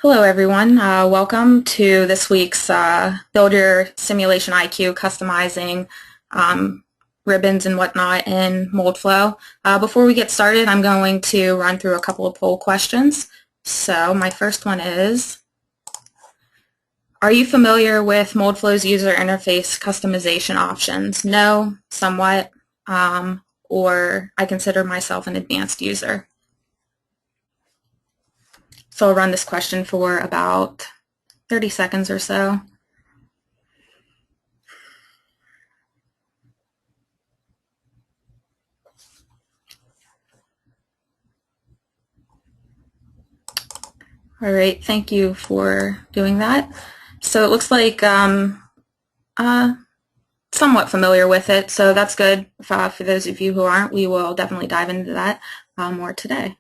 Hello everyone, welcome to this week's Build Your Simulation IQ customizing ribbons and whatnot in Moldflow. Before we get started, I'm going to run through a couple of poll questions. So my first one is, are you familiar with Moldflow's user interface customization options? No, somewhat, or I consider myself an advanced user. So I'll run this question for about 30 seconds or so. All right, thank you for doing that. So it looks like somewhat familiar with it, so that's good. For those of you who aren't, we will definitely dive into that more today.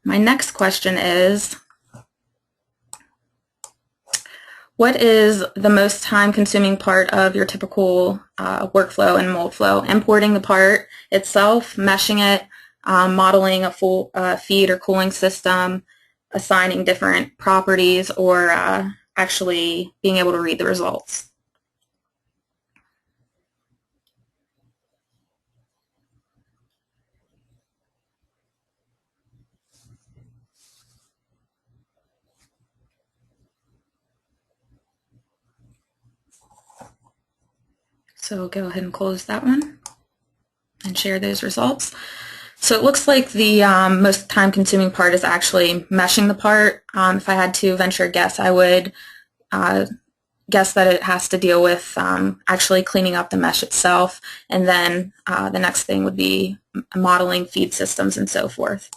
My next question is, what is the most time-consuming part of your typical workflow in Moldflow? Importing the part itself, meshing it, modeling a full feed or cooling system, assigning different properties, or actually being able to read the results. So go ahead and close that one and share those results. So it looks like the most time-consuming part is actually meshing the part. If I had to venture a guess, I would guess that it has to deal with actually cleaning up the mesh itself, and then the next thing would be modeling feed systems and so forth.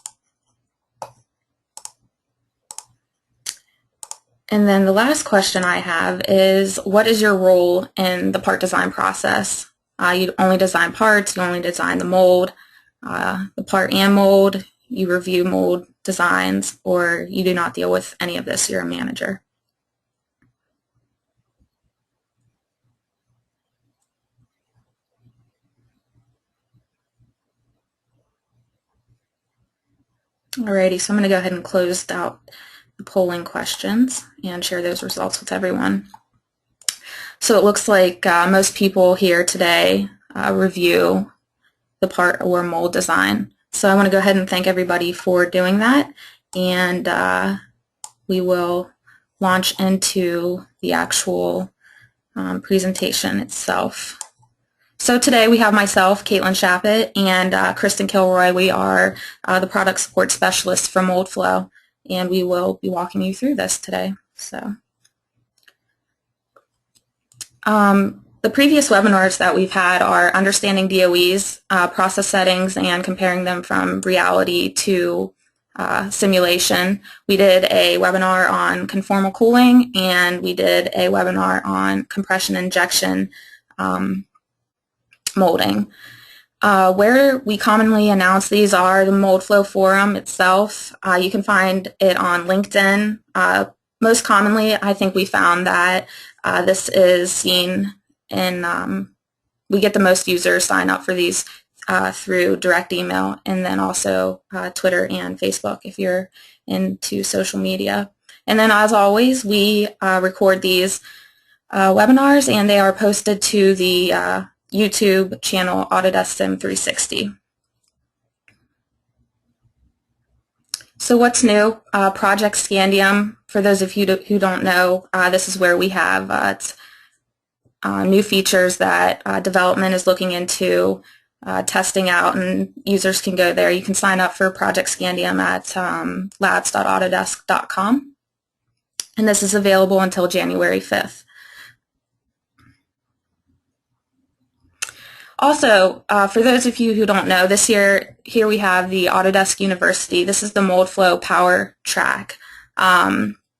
And then the last question I have is, what is your role in the part design process? You only design parts, you only design the mold, the part and mold, you review mold designs, or you do not deal with any of this, you're a manager. Alrighty, so I'm going to go ahead and close out the polling questions and share those results with everyone. So it looks like most people here today review the part or mold design. So I want to go ahead and thank everybody for doing that, and we will launch into the actual presentation itself. So today we have myself, Caitlin Shappett, and Kristen Kilroy. We are the product support specialists from Moldflow, and we will be walking you through this today. So the previous webinars that we've had are understanding DOEs, process settings, and comparing them from reality to simulation. We did a webinar on conformal cooling, and we did a webinar on compression injection molding. Where we commonly announce these are the Moldflow Forum itself. You can find it on LinkedIn. Most commonly, I think we found that this is seen in, we get the most users sign up for these through direct email, and then also Twitter and Facebook if you're into social media. And then as always, we record these webinars, and they are posted to the YouTube channel Autodesk Sim 360. So what's new? Project Scandium. For those of you who don't know, this is where we have new features that development is looking into testing out, and users can go there. You can sign up for Project Scandium at labs.autodesk.com, and this is available until January 5th. Also, for those of you who don't know, this year, here we have the Autodesk University. This is the Moldflow Power track.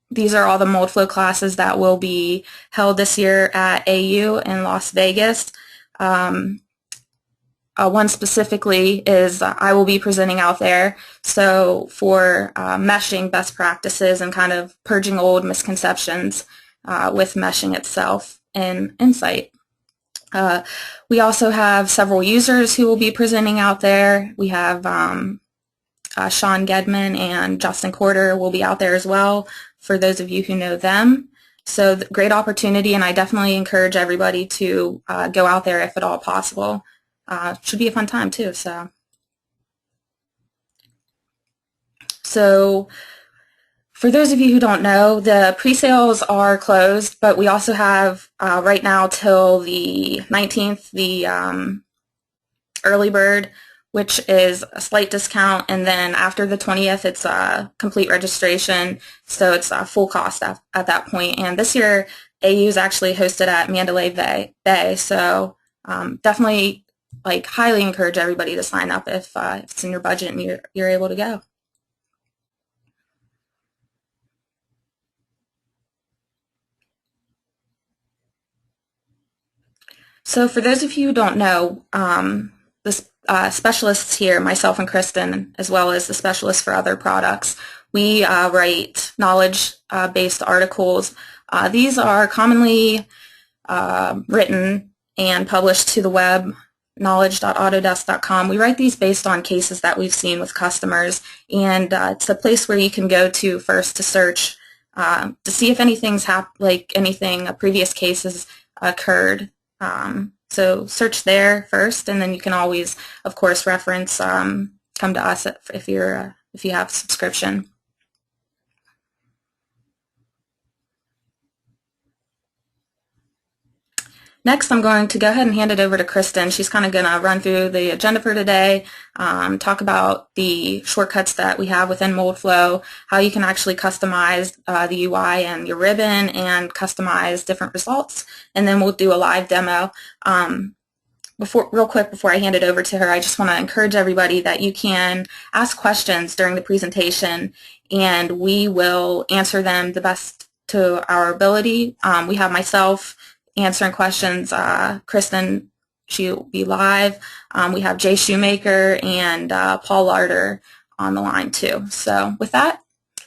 These are all the Moldflow classes that will be held this year at AU in Las Vegas. One specifically is I will be presenting out there. So for meshing best practices and kind of purging old misconceptions with meshing itself in Insight. We also have several users who will be presenting out there. We have Sean Gedman and Justin Corder will be out there as well, for those of you who know them. So great opportunity, and I definitely encourage everybody to go out there if at all possible. Should be a fun time too. So for those of you who don't know, the pre-sales are closed, but we also have right now till the 19th the Earlybird, which is a slight discount, and then after the 20th it's a complete registration, so it's a full cost at that point. And this year AU is actually hosted at Mandalay Bay, so definitely highly encourage everybody to sign up if it's in your budget and you're able to go. So for those of you who don't know, the specialists here, myself and Kristen, as well as the specialists for other products, we write knowledge-based articles. These are commonly written and published to the web, knowledge.autodesk.com. We write these based on cases that we've seen with customers, and it's a place where you can go to first to search to see if anything's previous cases occurred. So search there first, and then you can always, of course, reference, come to us if you have a subscription. Next, I'm going to go ahead and hand it over to Kristen. She's kind of going to run through the agenda for today, talk about the shortcuts that we have within Moldflow, how you can actually customize the UI and your ribbon and customize different results, and then we'll do a live demo. Real quick before I hand it over to her, I just want to encourage everybody that you can ask questions during the presentation, and we will answer them the best to our ability. We have myself answering questions. Kristen, she'll be live. We have Jay Shoemaker and Paul Larder on the line too. So with that,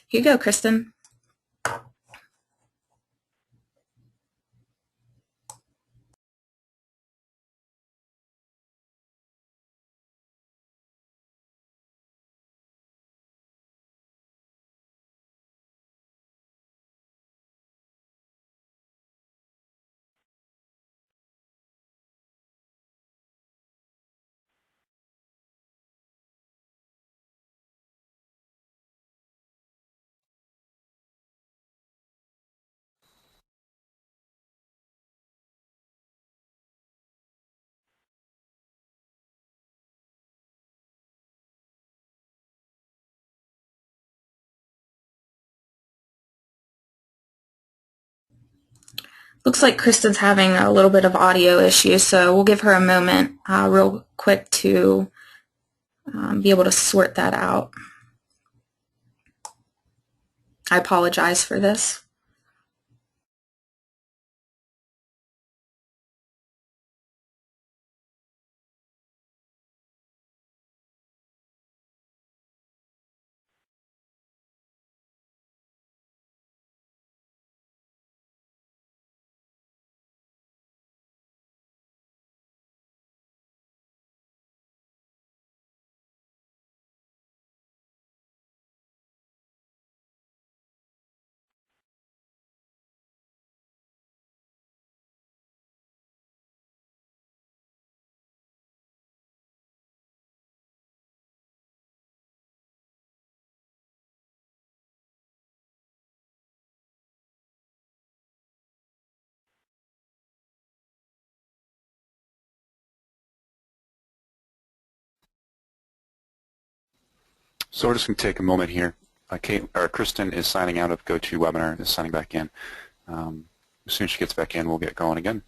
here you go, Kristen. Looks like Kristen's having a little bit of audio issues, so we'll give her a moment real quick to be able to sort that out. I apologize for this. So we're just going to take a moment here. Kristen is signing out of GoToWebinar and is signing back in. As soon as she gets back in, we'll get going again.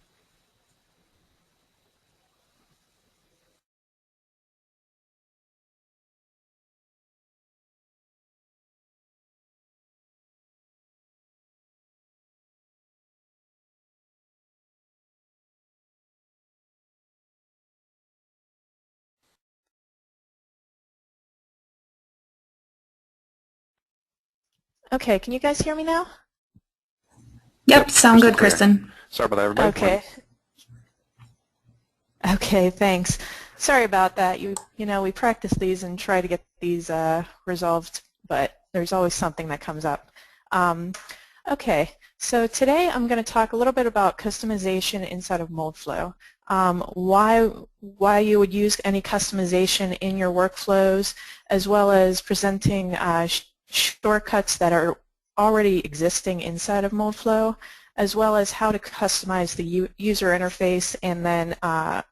Okay, can you guys hear me now? Yep, sound good, Kristen. Sorry about that, everybody. Okay. Okay, thanks. Sorry about that. You know, we practice these and try to get these resolved, but there's always something that comes up. Okay, so today I'm going to talk a little bit about customization inside of Moldflow. Why you would use any customization in your workflows, as well as presenting shortcuts that are already existing inside of Moldflow, as well as how to customize the user interface and then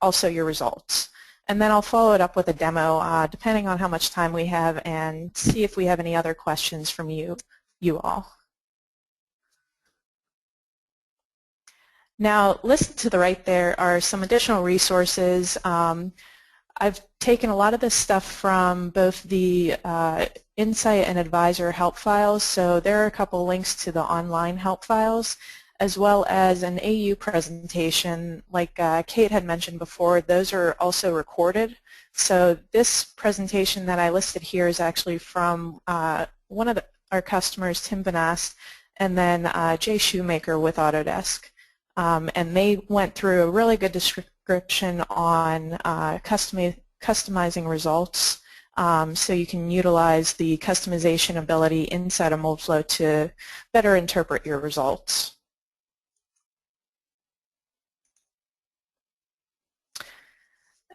also your results. And then I'll follow it up with a demo depending on how much time we have, and see if we have any other questions from you all. Now, listed to the right there are some additional resources. I've taken a lot of this stuff from both the Insight and Advisor help files, so there are a couple links to the online help files, as well as an AU presentation. Like Kate had mentioned before, those are also recorded. So this presentation that I listed here is actually from one of our customers, Tim Vanast, and then Jay Shoemaker with Autodesk. And they went through a really good description on customizing results, so you can utilize the customization ability inside of Moldflow to better interpret your results.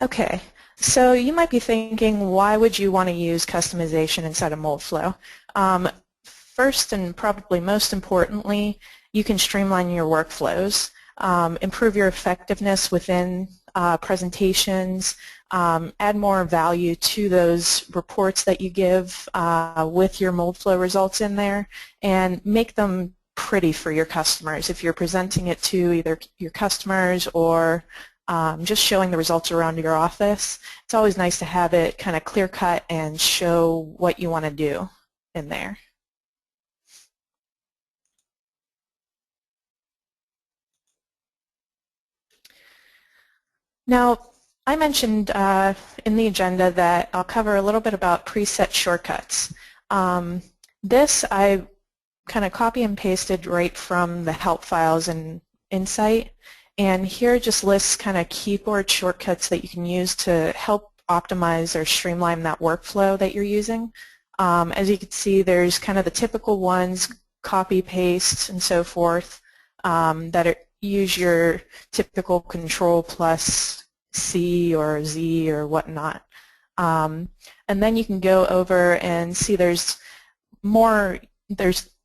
Okay, so you might be thinking, why would you want to use customization inside of Moldflow? First, and probably most importantly, you can streamline your workflows, improve your effectiveness within presentations, add more value to those reports that you give with your Moldflow results in there, and make them pretty for your customers. If you're presenting it to either your customers or just showing the results around your office, it's always nice to have it kind of clear-cut and show what you want to do in there. Now, I mentioned in the agenda that I'll cover a little bit about preset shortcuts. This I kind of copy and pasted right from the help files in Insight, and here just lists kind of keyboard shortcuts that you can use to help optimize or streamline that workflow that you're using. As you can see, there's kind of the typical ones, copy, paste, and so forth, that use your typical Control plus C or Z or whatnot. And then you can go over and see there's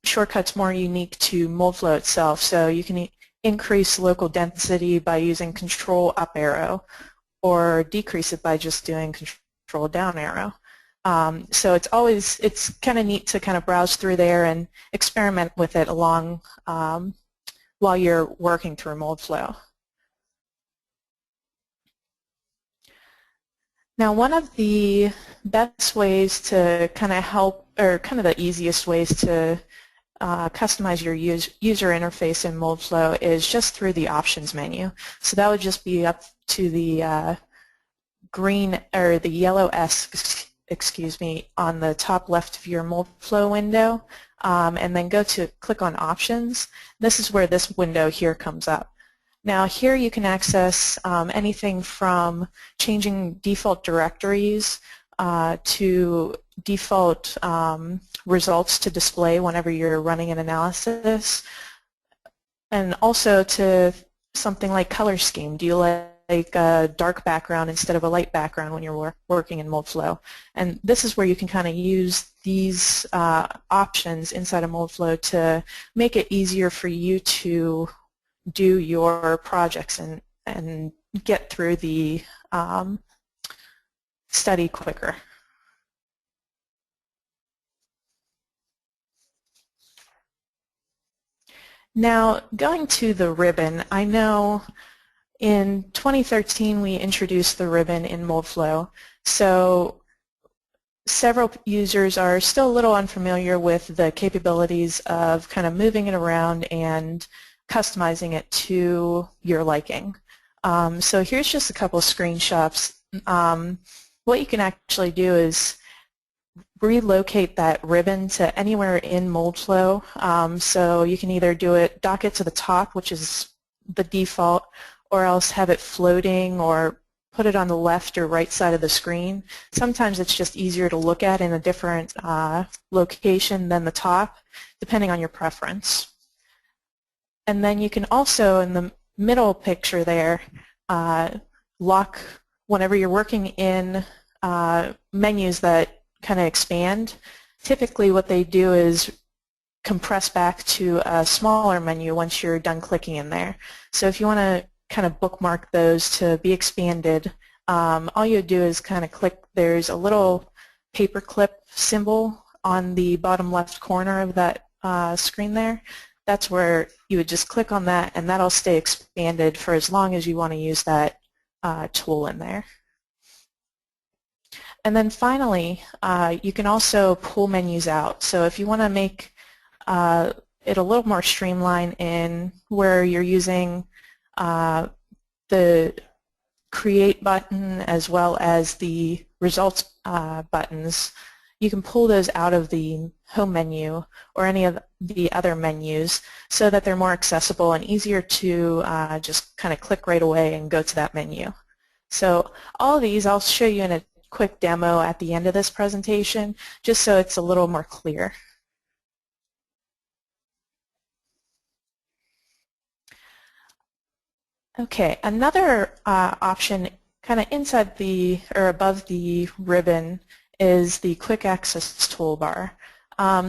shortcuts more unique to Moldflow itself. So you can increase local density by using Control up arrow, or decrease it by just doing Control down arrow. So it's kind of neat to kind of browse through there and experiment with it along while you're working through Moldflow. Now, one of the best ways to kind of help, or kind of the easiest ways to customize your user interface in Moldflow is just through the options menu. So that would just be up to the green, or the yellow S, excuse me, on the top left of your Moldflow window, and then go to click on options. This is where this window here comes up. Now here you can access anything from changing default directories to default results to display whenever you're running an analysis, and also to something like color scheme. Do you like a dark background instead of a light background when you're working in Moldflow? And this is where you can kind of use these options inside of Moldflow to make it easier for you to do your projects and get through the study quicker. Now, going to the ribbon, I know in 2013 we introduced the ribbon in Moldflow, so several users are still a little unfamiliar with the capabilities of kind of moving it around and customizing it to your liking. So here's just a couple of screenshots. What you can actually do is relocate that ribbon to anywhere in Moldflow. So you can either dock it to the top, which is the default, or else have it floating or put it on the left or right side of the screen. Sometimes it's just easier to look at in a different location than the top, depending on your preference. And then you can also, in the middle picture there, lock whenever you're working in menus that kind of expand. Typically what they do is compress back to a smaller menu once you're done clicking in there. So if you want to kind of bookmark those to be expanded, all you do is kind of click, there's a little paperclip symbol on the bottom left corner of that screen there. That's where you would just click on that, and that'll stay expanded for as long as you want to use that tool in there. And then finally, you can also pull menus out. So if you want to make it a little more streamlined in where you're using the Create button as well as the Results buttons, you can pull those out of the home menu or any of the other menus so that they're more accessible and easier to just kind of click right away and go to that menu. So all of these I'll show you in a quick demo at the end of this presentation just so it's a little more clear. Okay, another option kind of inside the or above the ribbon is the Quick Access Toolbar.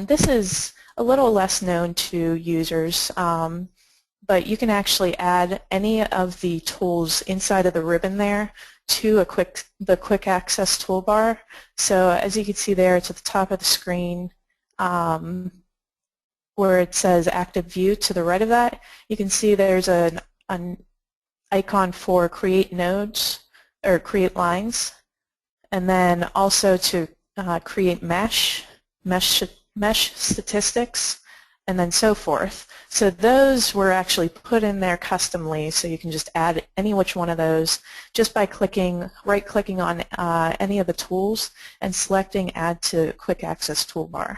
This is a little less known to users, but you can actually add any of the tools inside of the ribbon there to the Quick Access Toolbar. So as you can see there, it's at the top of the screen where it says Active View. To the right of that, you can see there's an icon for Create Nodes or Create Lines, and then also to create mesh statistics, and then so forth. So those were actually put in there customly, so you can just add any which one of those just by right-clicking on any of the tools and selecting Add to Quick Access Toolbar.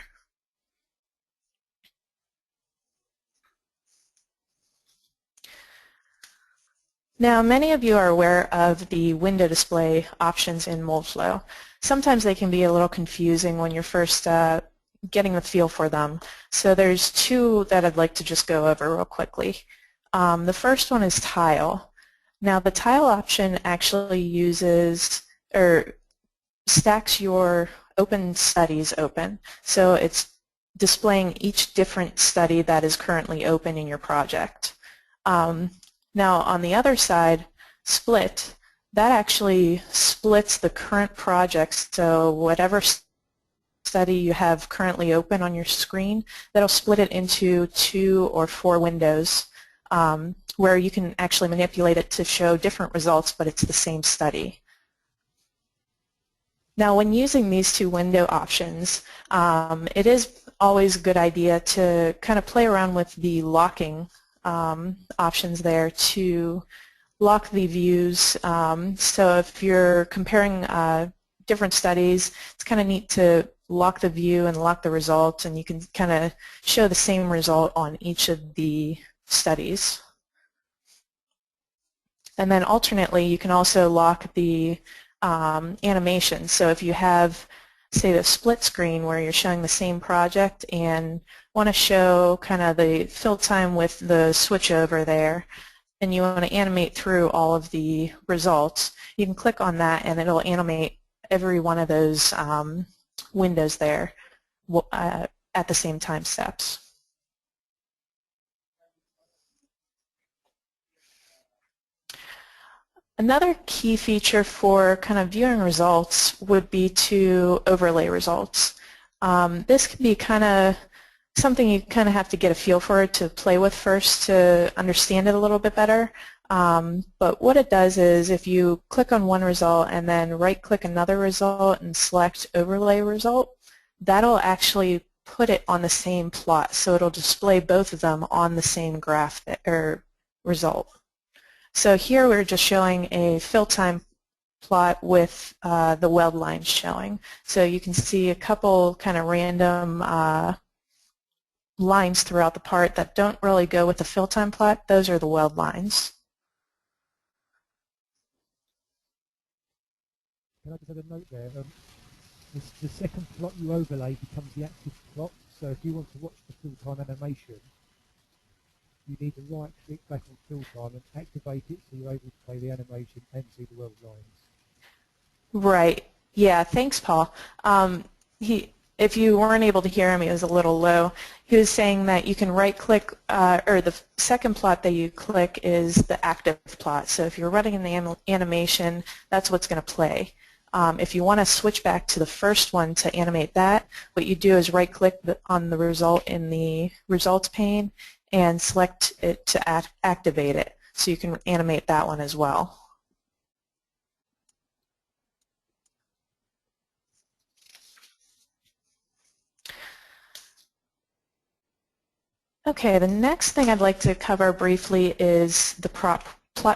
Now, many of you are aware of the window display options in Moldflow. Sometimes they can be a little confusing when you're first getting the feel for them. So there's two that I'd like to just go over real quickly. The first one is Tile. Now, the Tile option actually uses or stacks your open studies open. So it's displaying each different study that is currently open in your project. Now on the other side, Split, that actually splits the current projects, so whatever study you have currently open on your screen, that'll split it into 2 or 4 windows where you can actually manipulate it to show different results, but it's the same study. Now when using these 2 window options, it is always a good idea to kind of play around with the locking options there to lock the views. So if you're comparing different studies, it's kind of neat to lock the view and lock the results, and you can kind of show the same result on each of the studies. And then alternately, you can also lock the animation. So if you have, say, the split screen where you're showing the same project and want to show kind of the fill time with the switch over there, and you want to animate through all of the results, you can click on that and it'll animate every one of those windows there at the same time steps. Another key feature for kind of viewing results would be to overlay results. This can be kind of something you kind of have to get a feel for to play with first to understand it a little bit better. But what it does is if you click on one result and then right-click another result and select Overlay Result, that'll actually put it on the same plot. So it'll display both of them on the same graph or result. So here we're just showing a fill time plot with the weld lines showing. So you can see a couple kind of random lines throughout the part that don't really go with the fill time plot. Those are the weld lines. can I just add a note there? The second plot you overlay becomes the active plot. So if you want to watch the fill-time animation, you need to right-click back on fill-time and activate it so you're able to play the animation and see the world lines. Right. Yeah, thanks, Paul. If you weren't able to hear him, he was a little low. He was saying that you can right-click, or the second plot that you click is the active plot. So if you're running the animation, that's what's going to play. If you want to switch back to the first one to animate that, what you do is right-click on the result in the results pane and select it to activate it. So you can animate that one as well. Okay, the next thing I'd like to cover briefly is the plot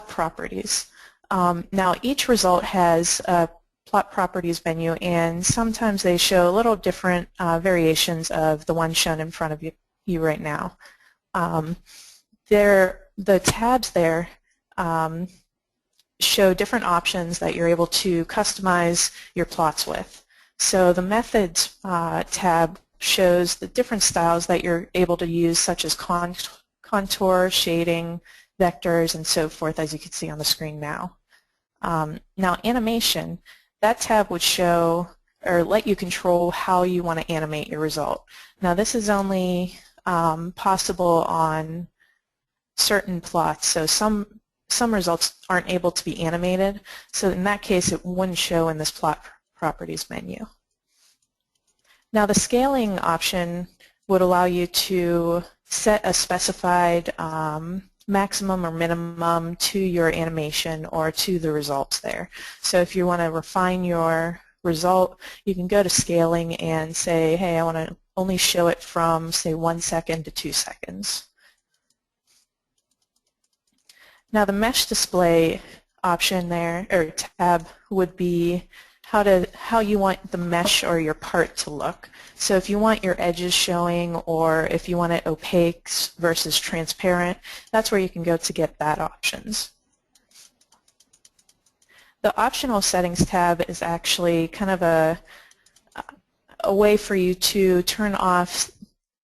properties. Now each result has a plot properties menu, and sometimes they show a little different variations of the one shown in front of you right now. The tabs there show different options that you're able to customize your plots with. So the Methods tab shows the different styles that you're able to use, such as contour, shading, vectors, and so forth, as you can see on the screen now. Now animation, that tab would show or let you control how you want to animate your result. Now this is only possible on certain plots, so some results aren't able to be animated, so in that case it wouldn't show in this plot properties menu. Now the scaling option would allow you to set a specified maximum or minimum to your animation or to the results there. So if you want to refine your result, you can go to scaling and say, hey, I want to only show it from, say, 1 second to 2 seconds. Now the mesh display option there, or tab, would be how you want the mesh or your part to look. So if you want your edges showing, or if you want it opaque versus transparent, that's where you can go to get that options. The optional settings tab is actually kind of a way for you to turn off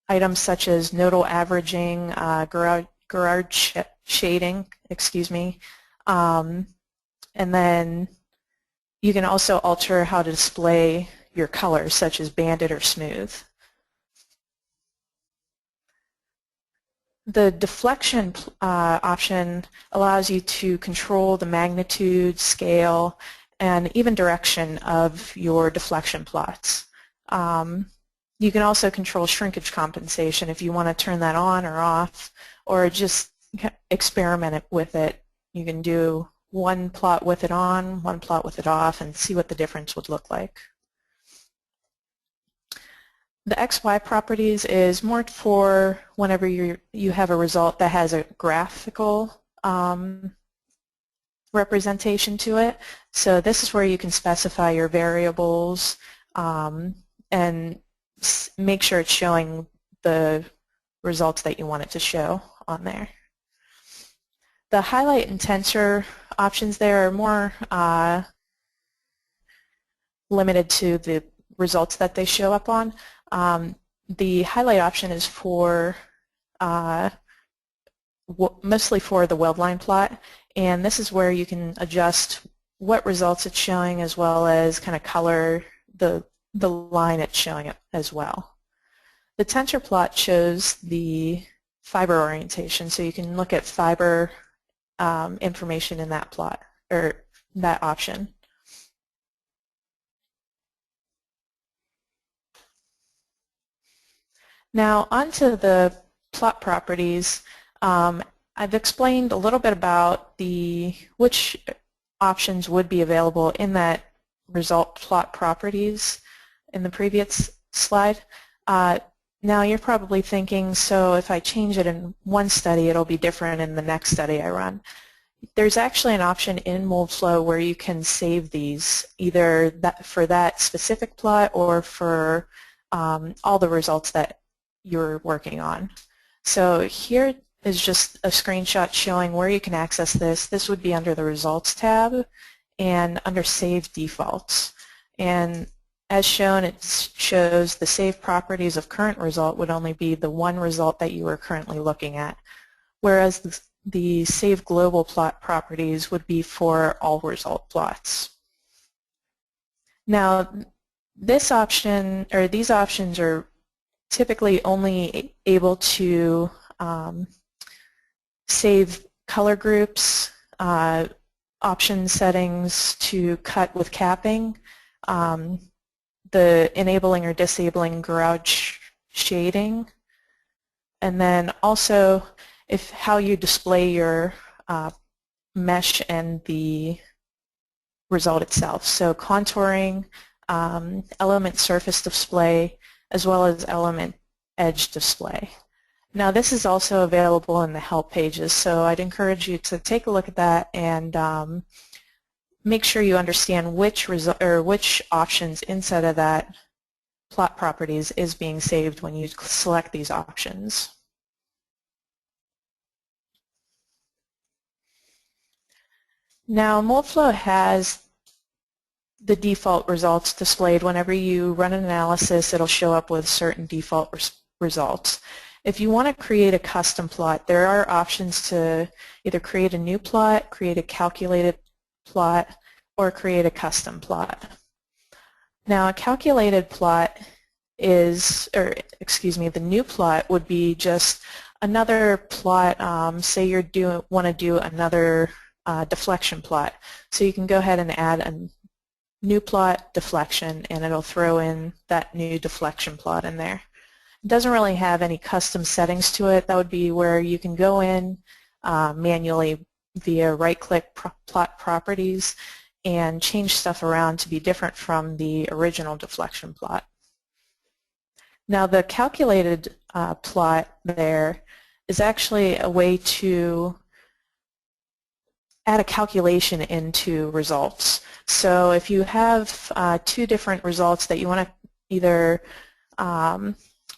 items such as nodal averaging, garage shading, and then you can also alter how to display your colors, such as banded or smooth. The deflection option allows you to control the magnitude, scale, and even direction of your deflection plots. You can also control shrinkage compensation if you want to turn that on or off, or just experiment with it. You can do one plot with it on, one plot with it off, and see what the difference would look like. The XY properties is more for whenever you have a result that has a graphical representation to it. So this is where you can specify your variables and make sure it's showing the results that you want it to show on there. The highlight and tensor options there are more limited to the results that they show up on. The highlight option is for mostly for the weld line plot, and this is where you can adjust what results it's showing, as well as kind of color the line it's showing it as well. The tensor plot shows the fiber orientation, so you can look at fiber information in that plot, or that option. Now onto the plot properties. I've explained a little bit about which options would be available in that result plot properties in the previous slide. Now you're probably thinking, so if I change it in one study, it'll be different in the next study I run. There's actually an option in Moldflow where you can save these, either for that specific plot or for all the results that you're working on. So here is just a screenshot showing where you can access this. This would be under the Results tab, and under Save Defaults. And as shown, it shows the save properties of current result would only be the one result that you are currently looking at, whereas the Save Global Plot properties would be for all result plots. Now, this option, or these options, are typically only able to save color groups, option settings to cut with capping, the enabling or disabling gouge shading, and then also how you display your mesh and the result itself. So contouring, element surface display, as well as element edge display. Now this is also available in the help pages, so I'd encourage you to take a look at that and make sure you understand which options inside of that plot properties is being saved when you select these options. Now Moldflow has the default results displayed. Whenever you run an analysis, it'll show up with certain default results. If you want to create a custom plot, there are options to either create a new plot, create a calculated plot, or create a custom plot. Now a calculated plot is, or excuse me, the new plot would be just another plot. Say you want to do another deflection plot. So you can go ahead and add a new plot deflection, and it'll throw in that new deflection plot in there. It doesn't really have any custom settings to it. That would be where you can go in manually via right-click plot properties and change stuff around to be different from the original deflection plot. Now the calculated plot there is actually a way to add a calculation into results. So if you have two different results that you want to either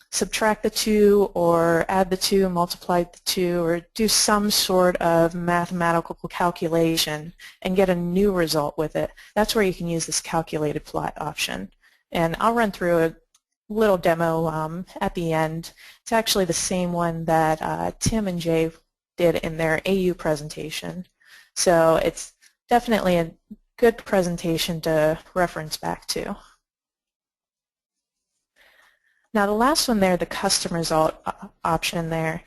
subtract the two or add the two, multiply the two, or do some sort of mathematical calculation and get a new result with it, that's where you can use this calculated plot option. And I'll run through a little demo at the end. It's actually the same one that Tim and Jay did in their AU presentation. So it's definitely a good presentation to reference back to. Now the last one there, the custom result option there,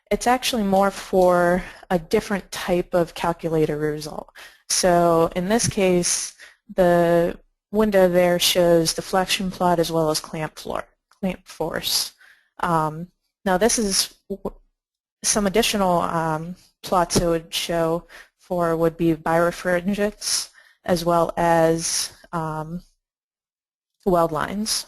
it's actually more for a different type of calculator result. So in this case, the window there shows deflection plot as well as clamp force. Now this is some additional plots it would show for would be birefringence as well as weld lines.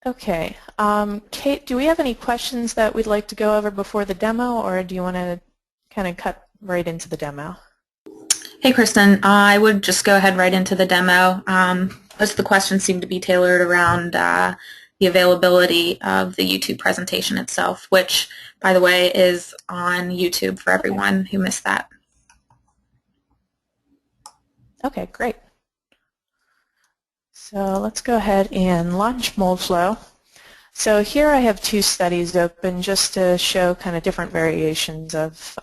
Okay, Kate, do we have any questions that we'd like to go over before the demo, or do you want to kind of cut right into the demo? Hey Kristen, I would just go ahead right into the demo. Most of the questions seem to be tailored around the availability of the YouTube presentation itself, which, by the way, is on YouTube for everyone who missed that. Okay, great. So let's go ahead and launch Moldflow. So here I have two studies open just to show kind of different variations of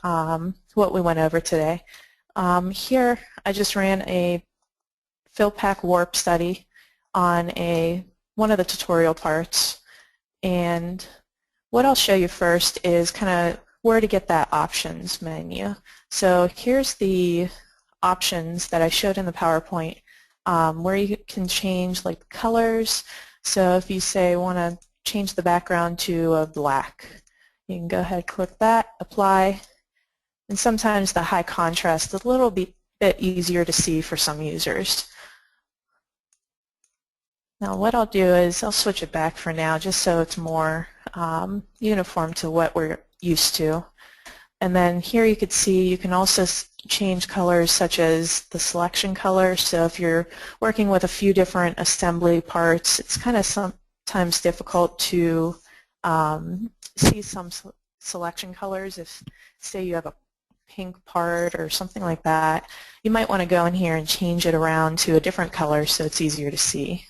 what we went over today. Here I just ran a fill pack warp study on one of the tutorial parts, and what I'll show you first is kind of where to get that options menu. So here's the options that I showed in the PowerPoint where you can change like colors. So if you say want to change the background to a black, you can go ahead, click that, apply, and sometimes the high contrast is a little bit easier to see for some users. Now what I'll do is I'll switch it back for now just so it's more uniform to what we're used to. And then here you could see you can also change colors such as the selection color. So if you're working with a few different assembly parts, it's kind of sometimes difficult to see some selection colors. If, say, you have a pink part or something like that, you might want to go in here and change it around to a different color so it's easier to see.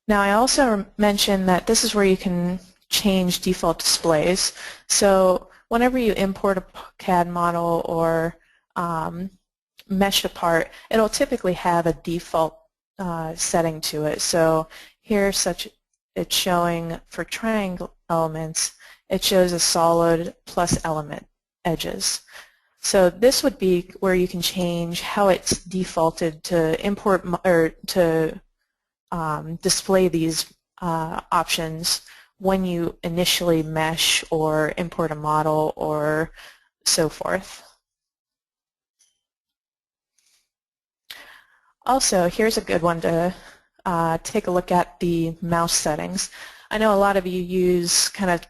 Now, I also mentioned that this is where you can change default displays. So whenever you import a CAD model or mesh a part, it'll typically have a default setting to it. So here, it's showing for triangle elements, it shows a solid plus element edges. So this would be where you can change how it's defaulted to import or to display these options when you initially mesh or import a model or so forth. Also, here's a good one to take a look at, the mouse settings. I know a lot of you use kind of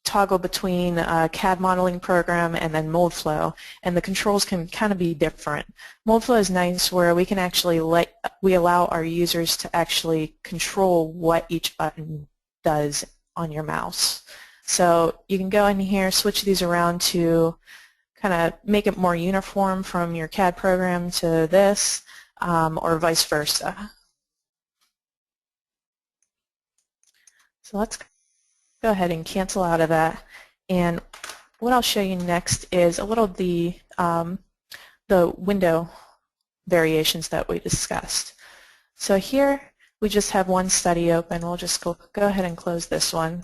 toggle between a CAD modeling program and then Moldflow, and the controls can kind of be different. Moldflow is nice where we can actually allow our users to actually control what each button does on your mouse. So you can go in here, switch these around to kind of make it more uniform from your CAD program to this, or vice versa. So let's go ahead and cancel out of that, and what I'll show you next is a little of the window variations that we discussed. So here we just have one study open. We'll just go ahead and close this one.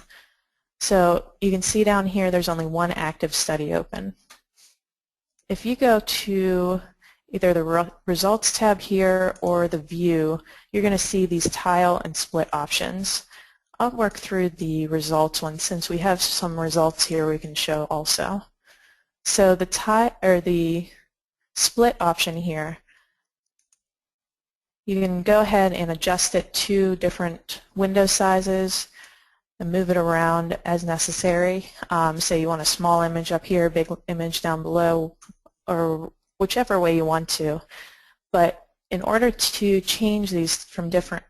So you can see down here there's only one active study open. If you go to either the Results tab here or the View, you're going to see these tile and split options. I'll work through the results one since we have some results here we can show also. So the split option here, you can go ahead and adjust it to different window sizes and move it around as necessary. Say you want a small image up here, big image down below, or whichever way you want to. But in order to change these from different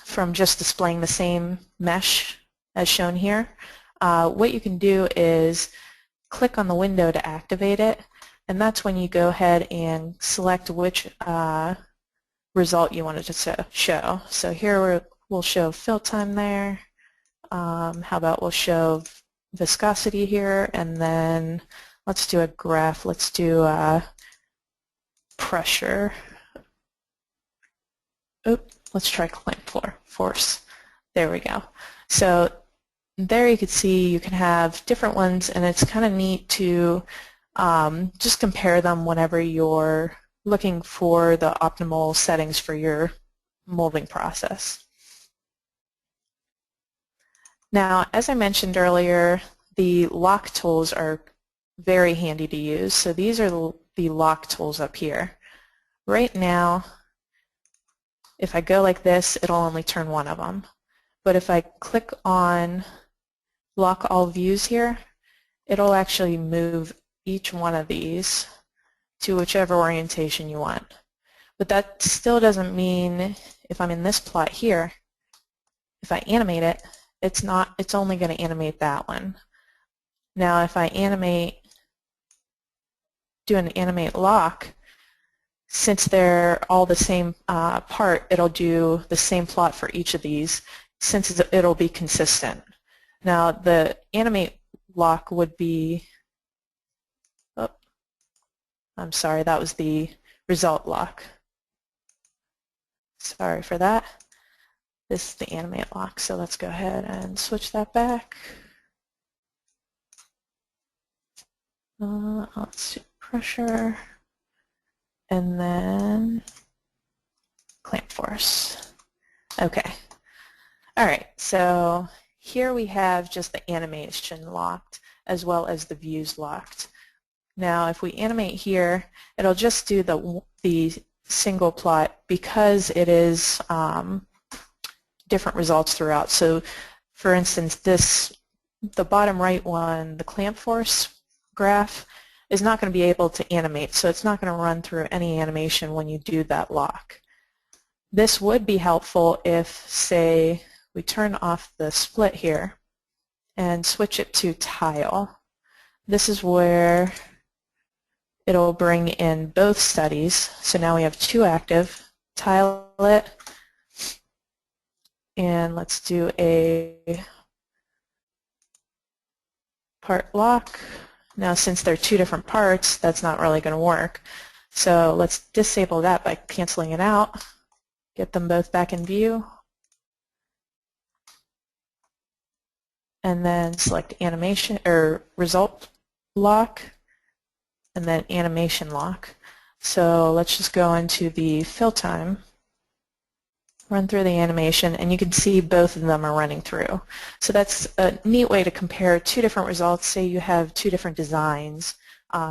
from just displaying the same mesh as shown here, what you can do is click on the window to activate it, and that's when you go ahead and select which result you wanted to show. So here we'll show fill time there. How about we'll show viscosity here, and then let's do a graph. Let's do pressure. Oops. Let's try clamp force. There we go. So there you can see you can have different ones, and it's kind of neat to just compare them whenever you're looking for the optimal settings for your molding process. Now, as I mentioned earlier, the lock tools are very handy to use. So these are the lock tools up here. Right now, if I go like this, it'll only turn one of them. But if I click on Lock All Views here, it'll actually move each one of these to whichever orientation you want. But that still doesn't mean if I'm in this plot here, if I animate it, it's only going to animate that one. Now if I do an animate lock, since they're all the same part, it'll do the same plot for each of these, since it'll be consistent. Now the animate lock would be, oh, I'm sorry, that was the result lock. Sorry for that. This is the animate lock, so let's go ahead and switch that back. Let's do pressure. And then clamp force. Okay. All right, so here we have just the animation locked as well as the views locked. Now if we animate here, it'll just do the single plot because it is different results throughout. So for instance, the bottom right one, the clamp force graph, is not going to be able to animate, so it's not going to run through any animation when you do that lock. This would be helpful if, say, we turn off the split here and switch it to tile. This is where it'll bring in both studies. So now we have two active. Tile it, and let's do a part lock. Now since they're two different parts, that's not really going to work. So let's disable that by canceling it out. Get them both back in view. And then select animation or result lock, and then animation lock. So let's just go into the fill time, run through the animation, and you can see both of them are running through. So that's a neat way to compare two different results. Say you have two different designs.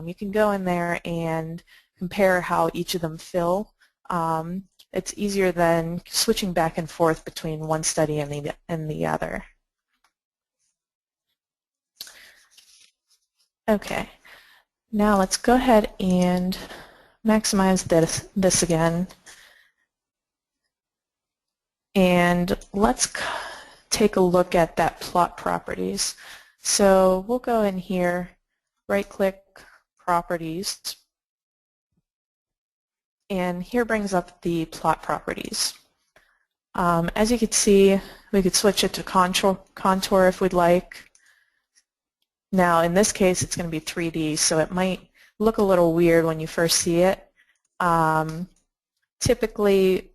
You can go in there and compare how each of them fill. It's easier than switching back and forth between one study and the other. Okay, now let's go ahead and maximize this again. And let's take a look at that plot properties. So we'll go in here, right-click Properties, and here brings up the plot properties. As you can see, we could switch it to contour if we'd like. Now in this case it's going to be 3D, so it might look a little weird when you first see it. Typically,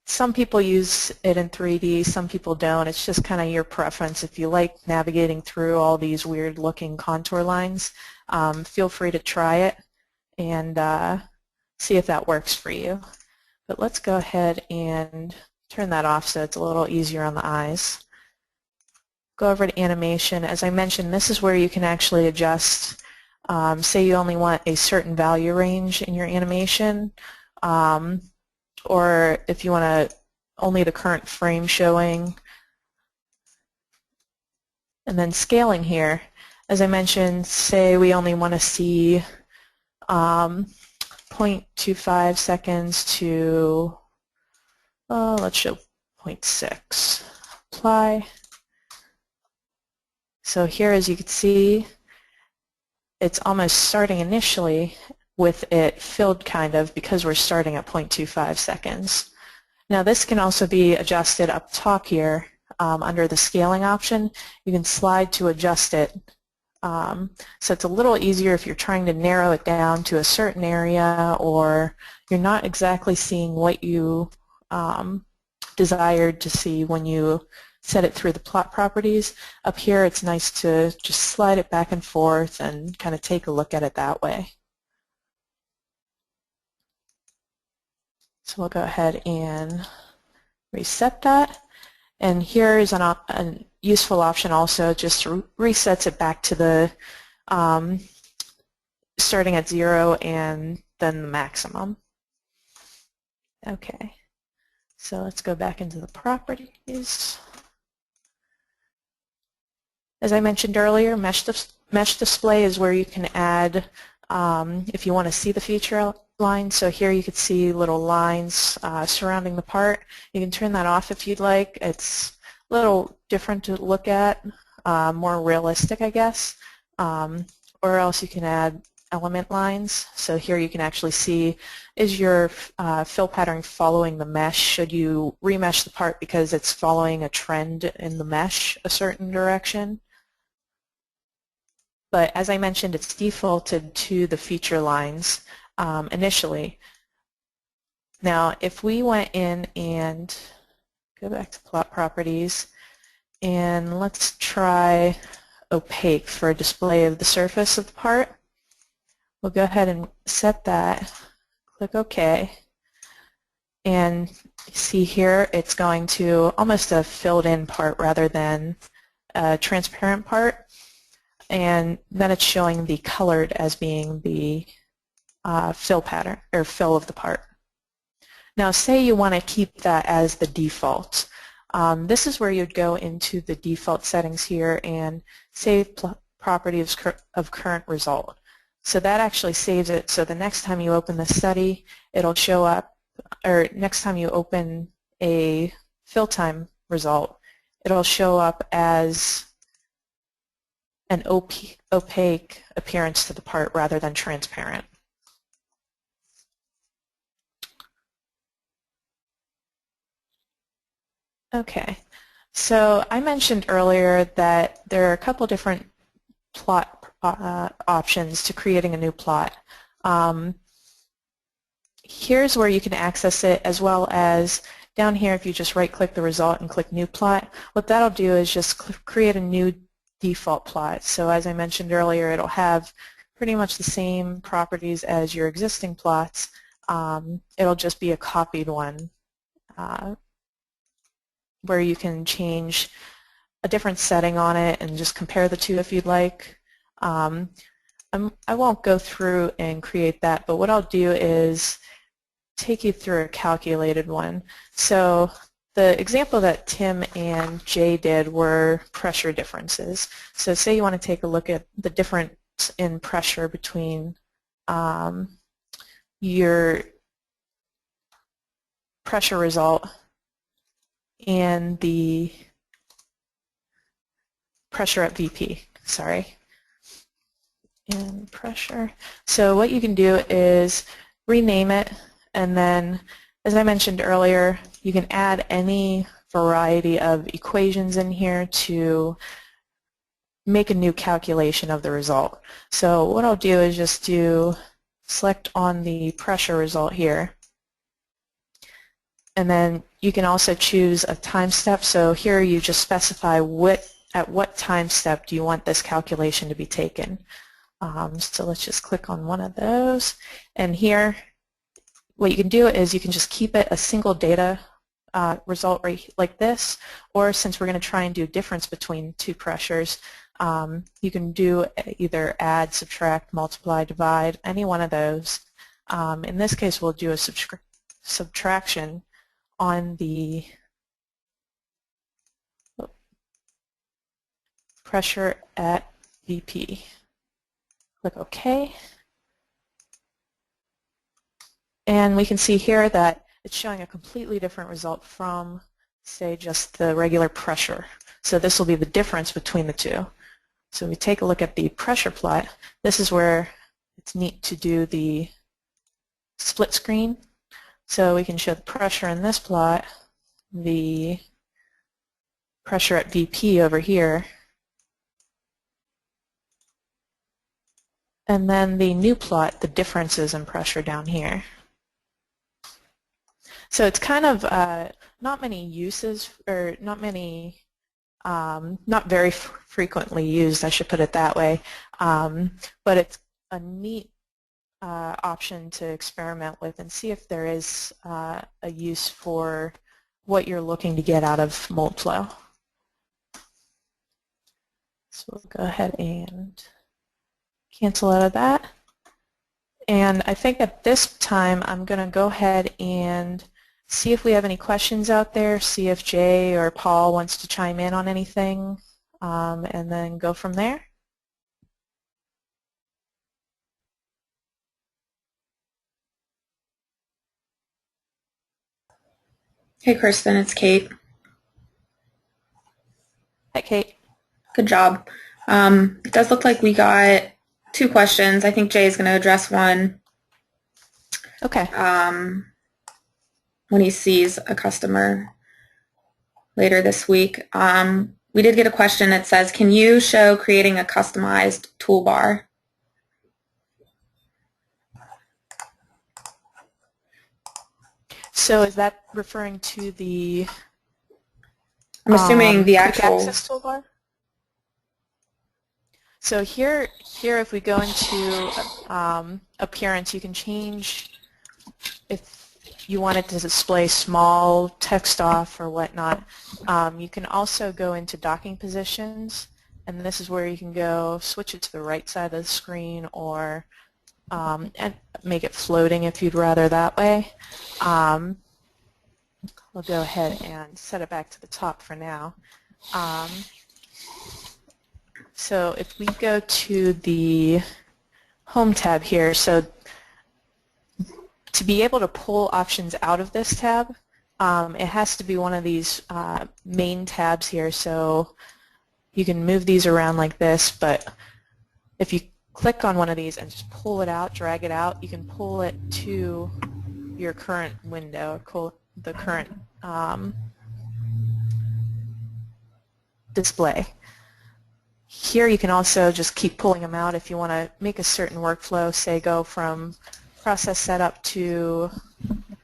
some people use it in 3D, some people don't. It's just kind of your preference. If you like navigating through all these weird looking contour lines, feel free to try it and see if that works for you. But let's go ahead and turn that off so it's a little easier on the eyes. Go over to animation. As I mentioned, this is where you can actually adjust. Say you only want a certain value range in your animation, or if you want only the current frame showing. And then scaling here. As I mentioned, say we only want to see 0.25 seconds to, let's show 0.6. Apply. So here, as you can see, it's almost starting initially with it filled kind of because we're starting at 0.25 seconds. Now this can also be adjusted up top here under the scaling option. You can slide to adjust it. So it's a little easier if you're trying to narrow it down to a certain area or you're not exactly seeing what you desired to see when you set it through the plot properties. Up here it's nice to just slide it back and forth and kind of take a look at it that way. So we'll go ahead and reset that. And here is a useful option also, just resets it back to the starting at 0 and then the maximum. Okay, so let's go back into the properties. As I mentioned earlier, mesh display is where you can add if you want to see the feature line. So here you could see little lines surrounding the part. You can turn that off if you'd like. It's a little different to look at, more realistic, I guess. Or else you can add element lines. So here you can actually see, is your fill pattern following the mesh? Should you remesh the part because it's following a trend in the mesh a certain direction? But as I mentioned, it's defaulted to the feature lines initially. Now, if we went in and go back to plot properties, and let's try opaque for a display of the surface of the part, we'll go ahead and set that, click OK, and see here it's going to almost a filled-in part rather than a transparent part. And then it's showing the colored as being the fill pattern or fill of the part. Now say you want to keep that as the default. This is where you'd go into the default settings here and save property of current result. So that actually saves it, so the next time you open the study it'll show up, or next time you open a fill time result, it'll show up as an opaque appearance to the part rather than transparent. Okay, so I mentioned earlier that there are a couple different plot options to creating a new plot. Here's where you can access it, as well as down here if you just right-click the result and click New Plot. What that'll do is just create a new default plot. So as I mentioned earlier, it'll have pretty much the same properties as your existing plots. It'll just be a copied one where you can change a different setting on it and just compare the two if you'd like. I won't go through and create that, but what I'll do is take you through a calculated one. So the example that Tim and Jay did were pressure differences. So say you want to take a look at the difference in pressure between your pressure result and the pressure at VP, sorry. And pressure. So what you can do is rename it, and then, as I mentioned earlier, you can add any variety of equations in here to make a new calculation of the result. So what I'll do is just select on the pressure result here, and then you can also choose a time step. So here you just specify at what time step do you want this calculation to be taken. So let's just click on one of those, and here what you can do is you can just keep it a single data result right like this, or since we're going to try and do difference between two pressures, you can do either add, subtract, multiply, divide, any one of those. In this case we'll do a subtraction on the pressure at VP. Click OK. And we can see here that it's showing a completely different result from, say, just the regular pressure. So this will be the difference between the two. So we take a look at the pressure plot. This is where it's neat to do the split screen. So we can show the pressure in this plot, the pressure at VP over here, and then the new plot, the differences in pressure down here. So it's kind of not many uses, or not very frequently used, I should put it that way, but it's a neat option to experiment with and see if there is a use for what you're looking to get out of Moldflow. So we'll go ahead and cancel out of that. And I think at this time I'm going to go ahead and see if we have any questions out there, see if Jay or Paul wants to chime in on anything, and then go from there. Hey Kristen, it's Kate. Hi Kate. Good job. It does look like we got 2 questions. I think Jay is going to address one. Okay. When he sees a customer later this week. We did get a question that says, can you show creating a customized toolbar? So is that referring to the I'm assuming the quick actual access toolbar? So here if we go into appearance, you can change if you want it to display small text off or whatnot. You can also go into docking positions, and this is where you can go switch it to the right side of the screen, or and make it floating if you'd rather that way. We'll go ahead and set it back to the top for now. So if we go to the Home tab here, so to be able to pull options out of this tab, it has to be one of these main tabs here, so you can move these around like this, but if you click on one of these and just pull it out, drag it out, you can pull it to your current window, the current display. Here you can also just keep pulling them out if you want to make a certain workflow, say go from process setup to,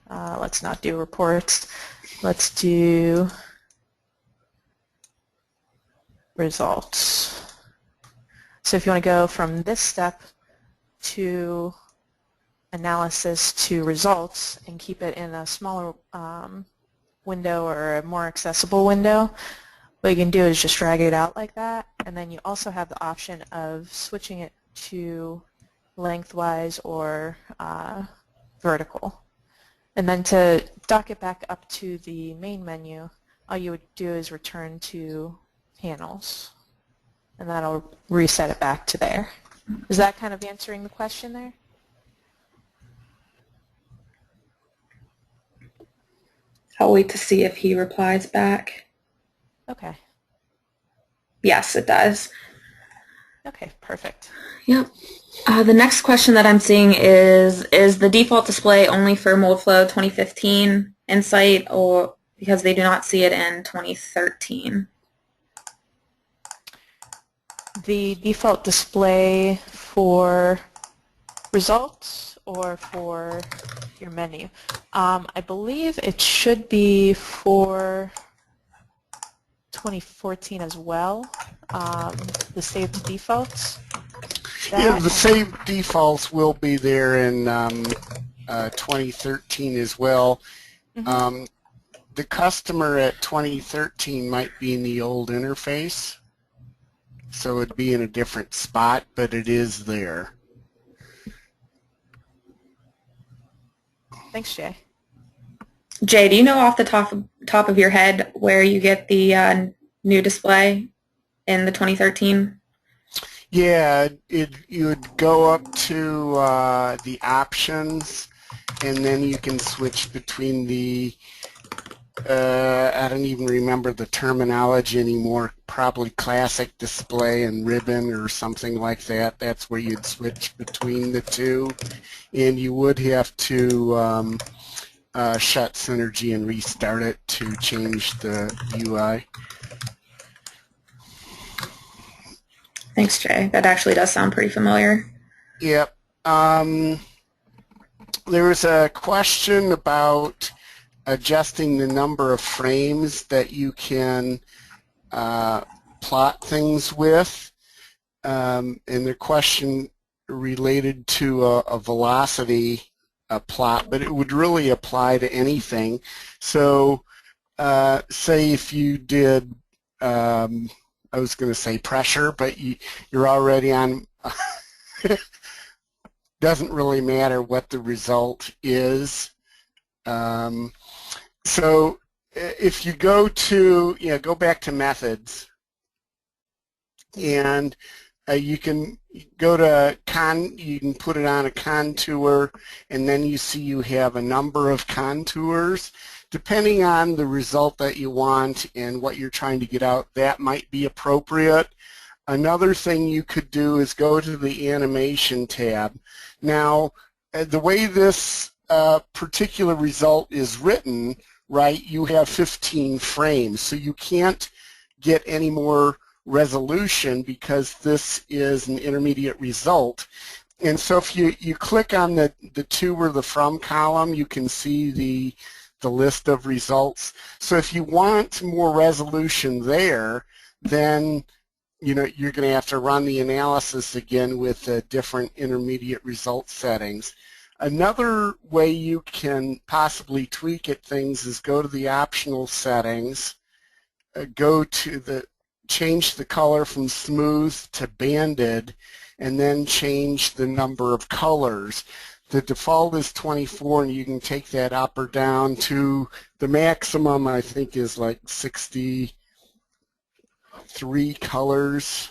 let's not do reports, let's do results. So if you want to go from this step to analysis to results and keep it in a smaller window or a more accessible window, what you can do is just drag it out like that, and then you also have the option of switching it to lengthwise or vertical. And then to dock it back up to the main menu, all you would do is return to panels, and that'll reset it back to there. Is that kind of answering the question there? I'll wait to see if he replies back. Okay. Yes, it does. Okay, perfect. Yep. The next question that I'm seeing is the default display only for Moldflow 2015 Insight, or because they do not see it in 2013? The default display for results or for your menu? I believe it should be for 2014 as well, the saved defaults. Yeah, the saved defaults will be there in 2013 as well. Mm-hmm. The customer at 2013 might be in the old interface, so it'd be in a different spot, but it is there. Thanks, Jay. Jay, do you know off the top of your head where you get the new display in the 2013? Yeah, you would go up to the options, and then you can switch between the, I don't even remember the terminology anymore, probably classic display and ribbon or something like that. That's where you'd switch between the two, and you would have to shut Synergy and restart it to change the UI. Thanks, Jay. That actually does sound pretty familiar. Yep. There was a question about adjusting the number of frames that you can plot things with, and the question related to a velocity plot, but it would really apply to anything. So say if you did, I was going to say pressure, but you're already on, doesn't really matter what the result is. So if you go to, go back to methods, and you can go to you can put it on a contour, and then you see you have a number of contours. Depending on the result that you want and what you're trying to get out, that might be appropriate. Another thing you could do is go to the animation tab. Now, the way this particular result is written, right, you have 15 frames, so you can't get any more resolution because this is an intermediate result. And so if you click on the to or the from column, you can see the list of results. So if you want more resolution there, then you're going to have to run the analysis again with different intermediate result settings. Another way you can possibly tweak at things is go to the optional settings, go to change the color from smooth to banded, and then change the number of colors. The default is 24, and you can take that up or down to the maximum, I think, is like 63 colors.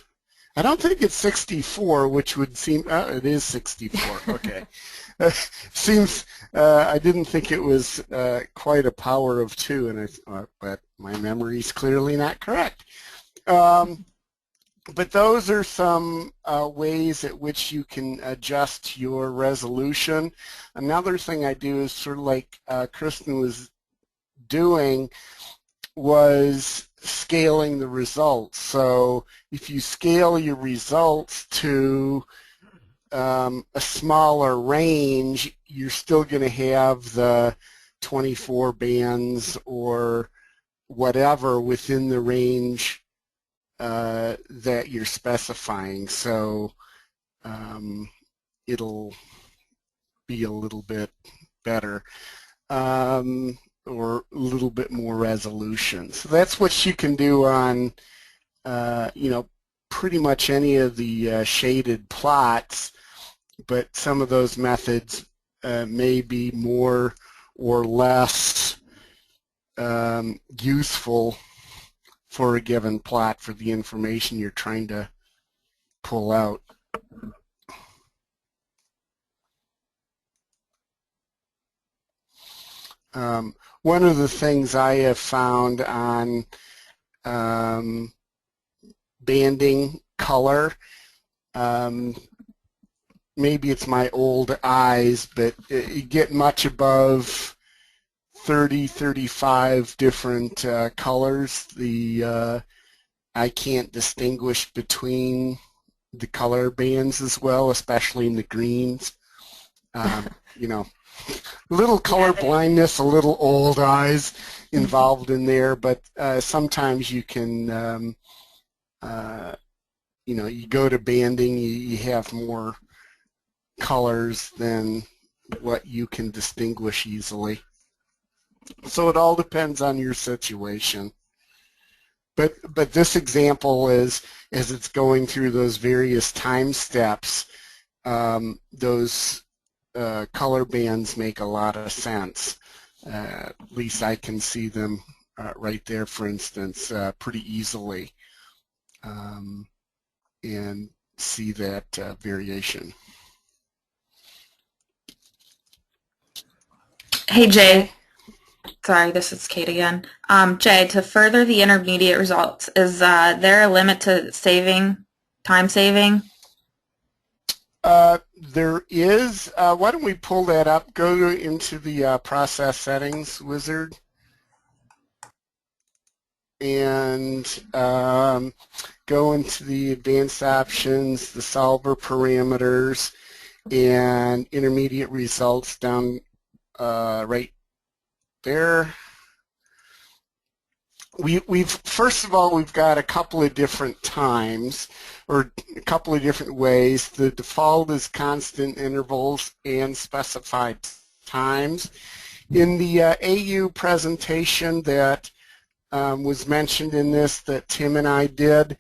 I don't think it's 64, which would seem, it is 64, okay. Seems I didn't think it was quite a power of 2, and but my memory's clearly not correct. But those are some ways at which you can adjust your resolution. Another thing I do is sort of like Kristen was doing, was scaling the results. So if you scale your results to a smaller range, you're still going to have the 24 bands or whatever within the range that you're specifying. So it'll be a little bit better or a little bit more resolution. So that's what you can do on pretty much any of the shaded plots, but some of those methods may be more or less useful for a given plot for the information you're trying to pull out. One of the things I have found on banding color, maybe it's my old eyes, but you get much above 30, 35 different colors. I can't distinguish between the color bands as well, especially in the greens. Little color blindness, a little old eyes involved in there, but sometimes you can, you go to banding, you have more colors than what you can distinguish easily. So it all depends on your situation. But this example is, as it's going through those various time steps, those color bands make a lot of sense. At least I can see them right there, for instance, pretty easily, and see that variation. Hey, Jay. Sorry, this is Kate again. Jay, to further the intermediate results, is there a limit to time saving? There is. Why don't we pull that up? Go into the process settings wizard and go into the advanced options, the solver parameters, and intermediate results down right there. First of all, we've got a couple of different times, or a couple of different ways. The default is constant intervals and specified times. In the AU presentation that was mentioned in this that Tim and I did,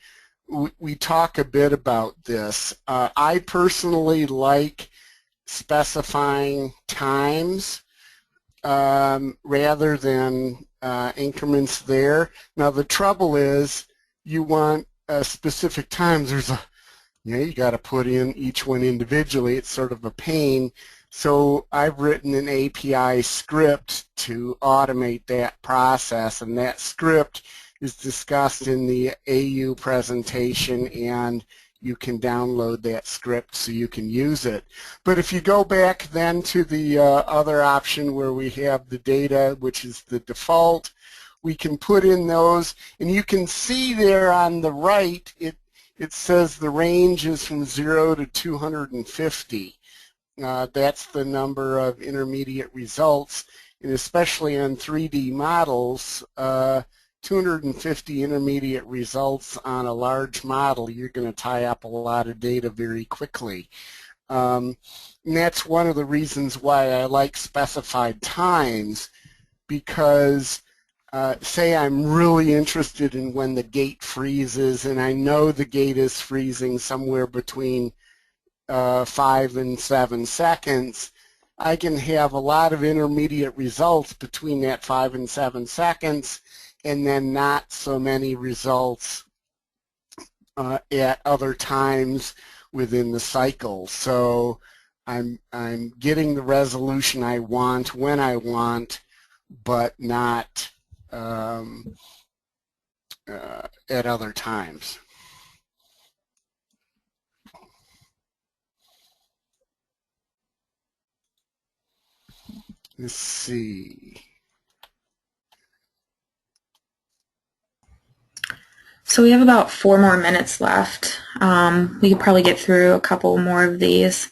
we talk a bit about this. I personally like specifying times rather than increments there. Now the trouble is you want specific times. There's you got to put in each one individually. It's sort of a pain. So I've written an API script to automate that process, and that script is discussed in the AU presentation, and you can download that script so you can use it. But if you go back then to the other option where we have the data, which is the default, we can put in those, and you can see there on the right it says the range is from 0 to 250. That's the number of intermediate results, and especially on 3D models, 250 intermediate results on a large model, you're going to tie up a lot of data very quickly. And that's one of the reasons why I like specified times, because say I'm really interested in when the gate freezes, and I know the gate is freezing somewhere between 5 and 7 seconds, I can have a lot of intermediate results between that 5 and 7 seconds, and then not so many results at other times within the cycle. So I'm getting the resolution I want when I want, but not at other times. Let's see. So we have about 4 more minutes left. We could probably get through a couple more of these.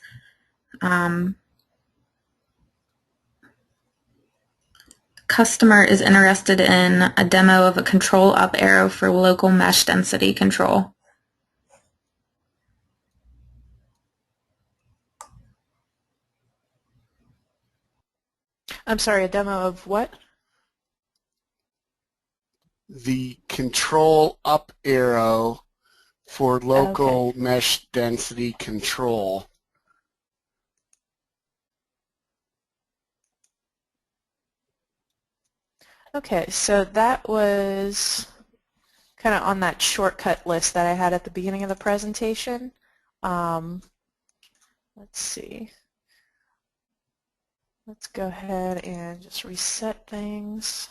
Customer is interested in a demo of a control up arrow for local mesh density control. I'm sorry, a demo of what? The control up arrow for local mesh density control. Okay, so that was kind of on that shortcut list that I had at the beginning of the presentation. Let's see. Let's go ahead and just reset things.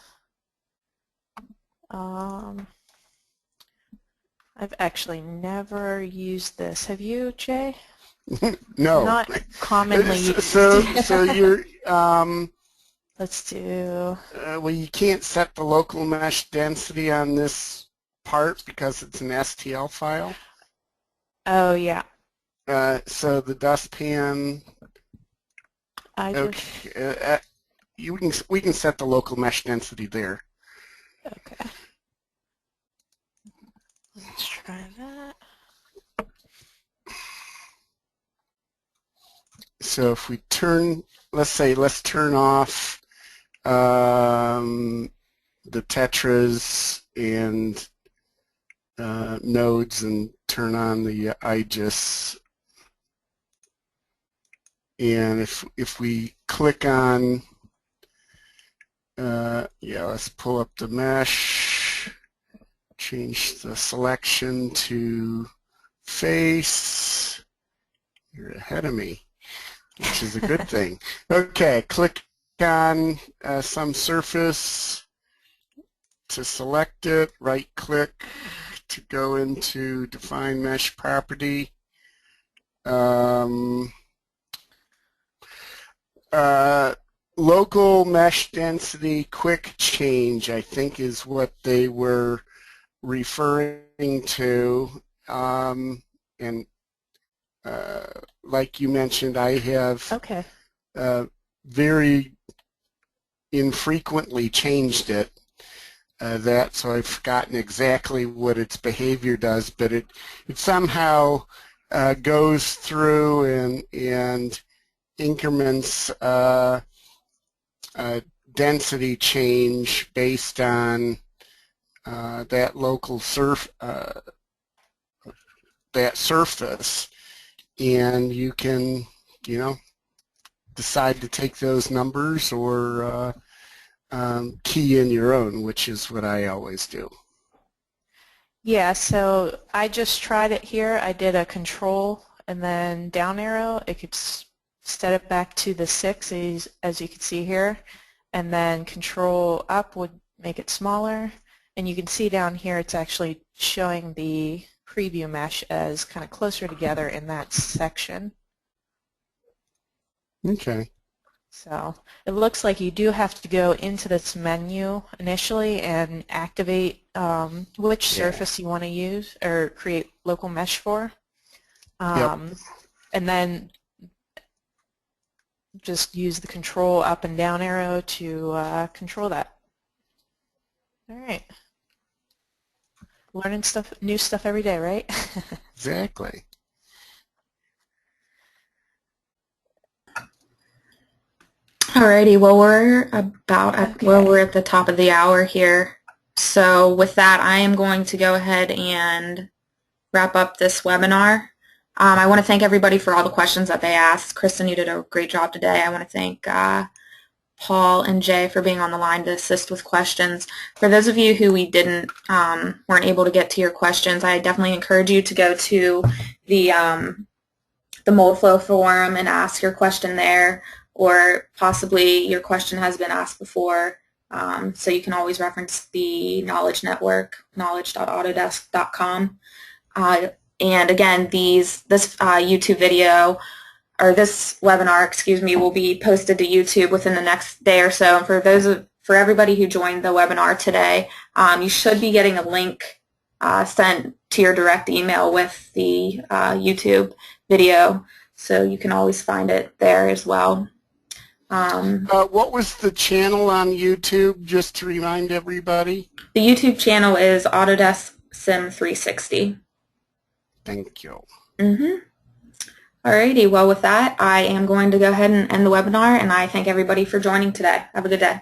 I've actually never used this. Have you, Jay? No. Not commonly used. So you're let's do. well, you can't set the local mesh density on this part because it's an STL file. Oh yeah. So the dustpan. Okay. We can set the local mesh density there. Okay. Let's try that. So if we turn, let's turn off the tetras and nodes and turn on the IGES. And if we click on, let's pull up the mesh, change the selection to face. You're ahead of me, which is a good thing. Okay, click on some surface to select it, right click to go into define mesh property. Local mesh density quick change, I think, is what they were referring to. And like you mentioned, I have very infrequently changed it. So I've forgotten exactly what its behavior does, but it somehow goes through and increments density change based on that local that surface, and you can, decide to take those numbers or key in your own, which is what I always do. Yeah, so I just tried it here. I did a control and then down arrow. It could set it back to the 6 as you can see here, and then control up would make it smaller, and you can see down here it's actually showing the preview mesh as kind of closer together in that section. Okay. So it looks like you do have to go into this menu initially and activate which surface you want to use or create local mesh for. And then just use the control up and down arrow to control that. All right. Learning new stuff every day, right? Exactly. Alrighty, well we're at the top of the hour here. So with that, I am going to go ahead and wrap up this webinar. I want to thank everybody for all the questions that they asked. Kristen, you did a great job today. I want to thank Paul and Jay for being on the line to assist with questions. For those of you who weren't able to get to your questions, I definitely encourage you to go to the the Moldflow Forum and ask your question there, or possibly your question has been asked before. So you can always reference the Knowledge Network, knowledge.autodesk.com. And again, this YouTube video, or this webinar, excuse me, will be posted to YouTube within the next day or so. And for everybody who joined the webinar today, you should be getting a link sent to your direct email with the YouTube video, so you can always find it there as well. What was the channel on YouTube, just to remind everybody? The YouTube channel is Autodesk Sim 360. Thank you. Alrighty, well with that, I am going to go ahead and end the webinar, and I thank everybody for joining today. Have a good day.